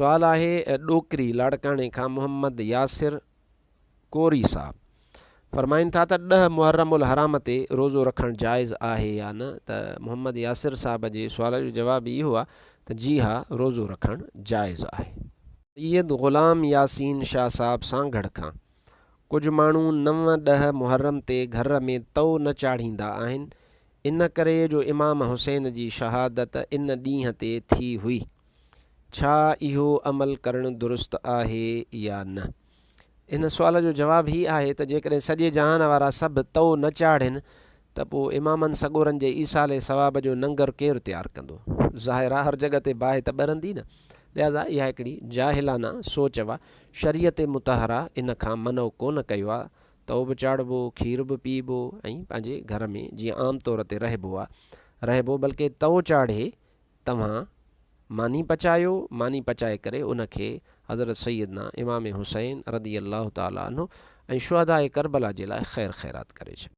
सुवाल आहे ॾोकरी लाड़काणे खां मोहम्मद यासिर कोरी साहब फरमाइनि था त 10 मुहर्रमुल हराम ते रोज़ो रखणु जाइज़ आहे या न। त मोहम्मद यासिर साहब जे सुवाल जो जवाबु इहो आहे त जी हा, रोज़ो रखणु जाइज़ आहे। सैयद ग़ुलाम यासीन शाह साहब सांगड़ खां कुझु माण्हू 9-10 मुहर्रम ते घर में तओ न चाढ़ींदा आहिनि, इन करे जो इमाम हुसैन जी शहादत इन ॾींहं ते थी हुई। छा इहो अमल करणु दुरुस्त आहे या न? इन सुवाल जो जवाबु ही आहे त जेकॾहिं सॼे जहान वारा सभु तओ न चाढ़नि त पोइ इमामनि सॻोरनि जे ईसाले सवाब जो लंगर केरु तयारु कंदो? ज़ाहिर आहे हर जॻह ते बाहि त ॿरंदी न। लिहाज़ा इहा हिकिड़ी जाहिलाना सोच वा। शरीयत मुतहरा इन खां मनो कोन कयो आहे। तओ बि चाढ़बो, खीर बि पीबो ऐं पंहिंजे घर में जीअं आम तौर ते रहिबो, बल्कि तओ चाढ़े तव्हां मानी पचायो, मानी पचाए करे उनखे हज़रत सैयदना इमाम हुसैन रज़ी अल्लाह ताला अन्हु ऐं शुहदाए करबला जे लाइ ख़ैर ख़ैरात करे छॾियो।